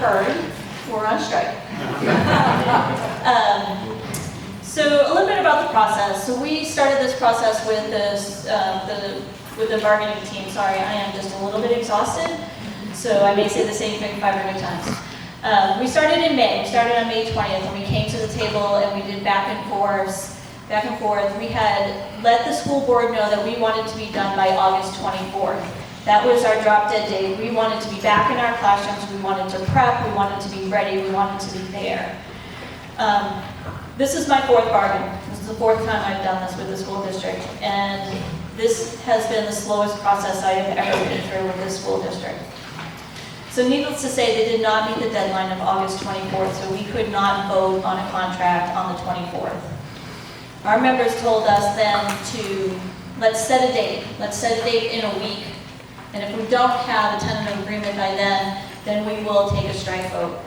heard, we're on strike. So a little bit about the process. So we started this process with the bargaining team. Sorry, I am just a little bit exhausted, so I may say the same thing 500 times. We started in May. We started on May 20th, and we came to the table and we did back and forth. We had let the school board know that we wanted to be done by August 24th. That was our drop dead date. We wanted to be back in our classrooms. We wanted to prep. We wanted to be ready. We wanted to be there. This is my fourth bargain. This is the fourth time I've done this with the school district, and this has been the slowest process I have ever been through with this school district. So needless to say, they did not meet the deadline of August 24th, so we could not vote on a contract on the 24th. Our members told us then to, let's set a date. Let's set a date in a week, and if we don't have a tentative agreement by then we will take a strike vote.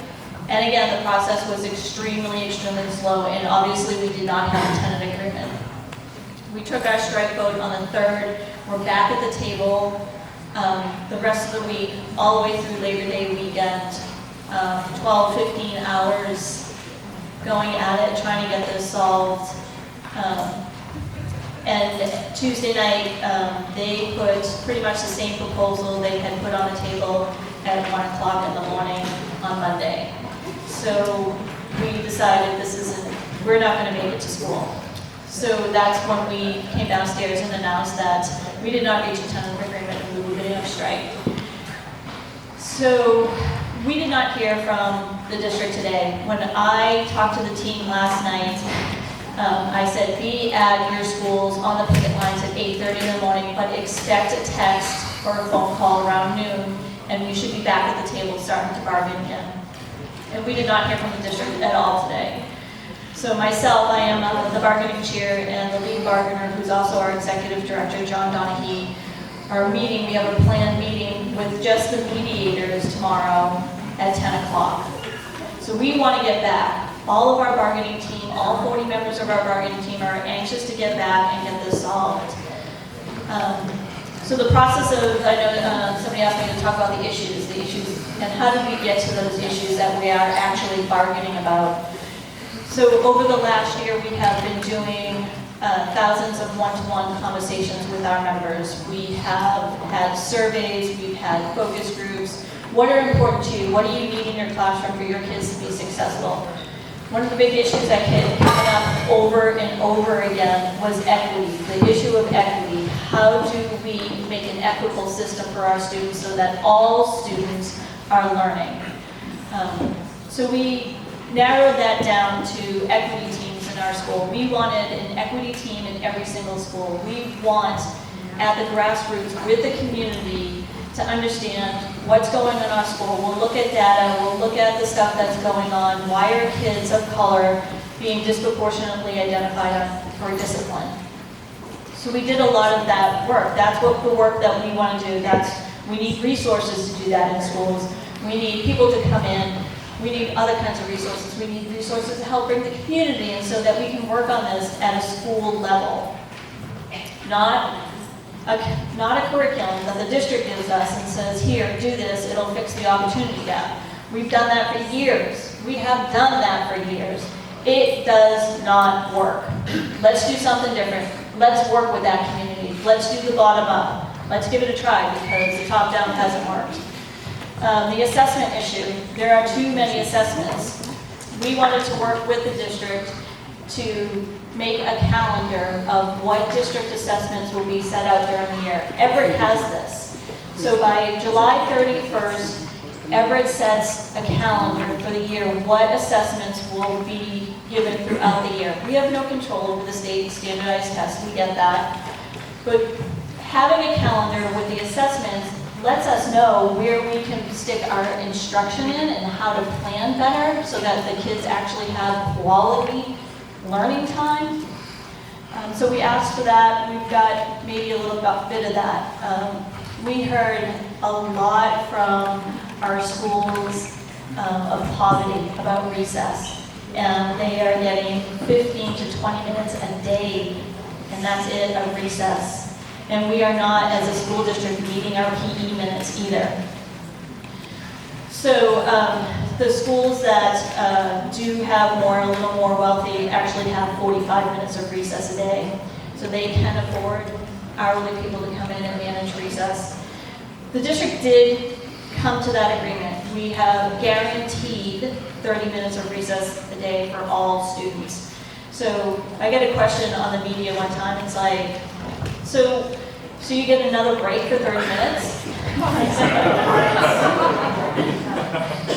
And again, the process was extremely slow, and obviously we did not have a tentative agreement. We took our strike vote on the 3rd. We're back at the table the rest of the week, all the way through Labor Day weekend, 12, 15 hours going at it, trying to get this solved. And Tuesday night, they put pretty much the same proposal they had put on the table at 1 o'clock in the morning on Monday. So we decided we're not going to make it to school. So that's when we came downstairs and announced that we did not reach a tentative agreement and we were getting a strike. So we did not hear from the district today. When I talked to the team last night, I said, be at your schools on the picket lines at 8:30 in the morning, but expect a text or a phone call around noon, and we should be back at the table starting to bargain again. And we did not hear from the district at all today. So myself, I am the bargaining chair, and the lead bargainer, who's also our executive director, John Donahue, are meeting. We have a planned meeting with just the mediators tomorrow at 10 o'clock. So we want to get back. All of our bargaining team, all 40 members of our bargaining team are anxious to get back and get this solved. So the process of, I know somebody asked me to talk about the issues, and how did we get to those issues that we are actually bargaining about. So over the last year, we have been doing thousands of one-to-one conversations with our members. We have had surveys, we've had focus groups. What are important to you? What do you need in your classroom for your kids to be successful? One of the big issues that kept coming up over and over again was equity, the issue of equity. How do we make an equitable system for our students so that all students are learning? So we narrowed that down to equity teams in our school. We wanted an equity team in every single school. We want, at the grassroots, with the community, to understand what's going on in our school. We'll look at data, we'll look at the stuff that's going on. Why are kids of color being disproportionately identified for discipline? So we did a lot of that work. That's what the work that we want to do. We need resources to do that in schools. We need people to come in. We need other kinds of resources. We need resources to help bring the community in so that we can work on this at a school level. Not a curriculum that the district gives us and says, here, do this, it'll fix the opportunity gap. We've done that for years. We have done that for years. It does not work. Let's do something different. Let's work with that community. Let's do the bottom up. Let's give it a try because the top down hasn't worked. The assessment issue. There are too many assessments. We wanted to work with the district to make a calendar of what district assessments will be set out during the year. Everett has this. So by July 31st, Everett sets a calendar for the year, what assessments will be given throughout the year. We have no control over the state standardized tests, we get that. But having a calendar with the assessments lets us know where we can stick our instruction in and how to plan better so that the kids actually have quality learning time. So we asked for that. We've got maybe a little bit of that. We heard a lot from our schools of poverty about recess. And they are getting 15 to 20 minutes a day, and that's it, of recess. And we are not, as a school district, meeting our PE minutes either. So The schools that do have a little more wealthy, actually have 45 minutes of recess a day. So they can afford hourly people to come in and manage recess. The district did come to that agreement. We have guaranteed 30 minutes of recess a day for all students. So I get a question on the media one time, it's like, so you get another break for 30 minutes?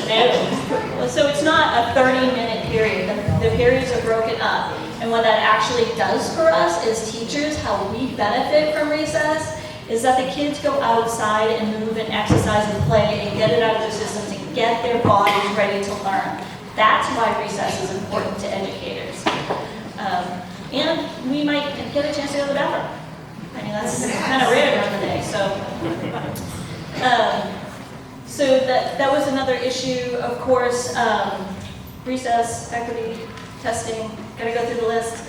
No. So it's not a 30-minute period. The periods are broken up. And what that actually does for us as teachers, how we benefit from recess, is that the kids go outside and move and exercise and play and get it out of their systems and get their bodies ready to learn. That's why recess is important to educators. And we might get a chance to go to the bathroom. I mean, that's kind of rare during the day. So that was another issue, of course. Recess, equity, testing, gotta go through the list.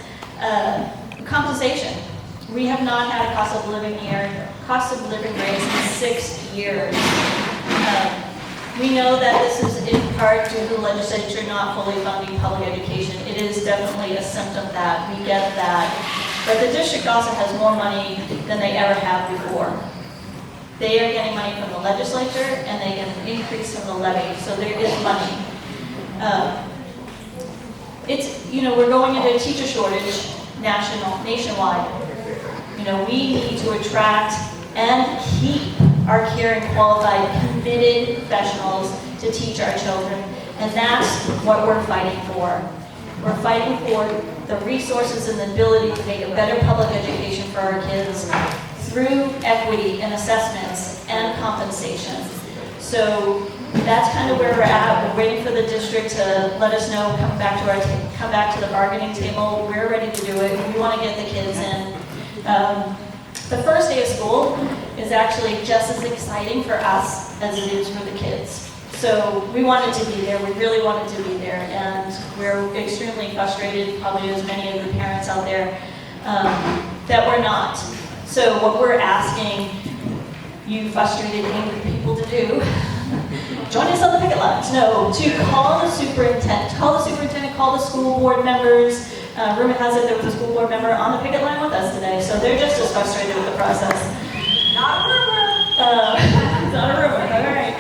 Compensation. We have not had a cost of living raise in 6 years. We know that this is in part due to the legislature not fully funding public education. It is definitely a symptom that we get that. But the district also has more money than they ever have before. They are getting money from the legislature and they get an increase from the levy, so there is money. We're going into a teacher shortage nationwide. We need to attract and keep our caring, qualified, committed professionals to teach our children, and that's what we're fighting for. We're fighting for the resources and the ability to make a better public education for our kids through equity and assessments and compensation. So that's kind of where we're at. We're waiting for the district to let us know, come back to the bargaining table. We're ready to do it. We want to get the kids in. The first day of school is actually just as exciting for us as it is for the kids. So we wanted to be there, we really wanted to be there, and we're extremely frustrated, probably as many of the parents out there, that we're not. So what we're asking you frustrated, angry people to do, join us on the picket lines. No, to call the superintendent, call the school board members. Rumor has it there was a school board member on the picket line with us today, so they're just as frustrated with the process. Not a rumor. Not a rumor. All right.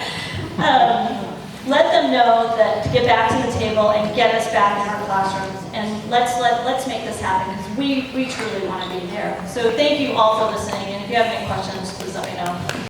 Let them know that to get back to the table and get us back in our classrooms, and let's make this happen because we truly want to be there. So thank you all for listening, and if you have any questions, please let me know.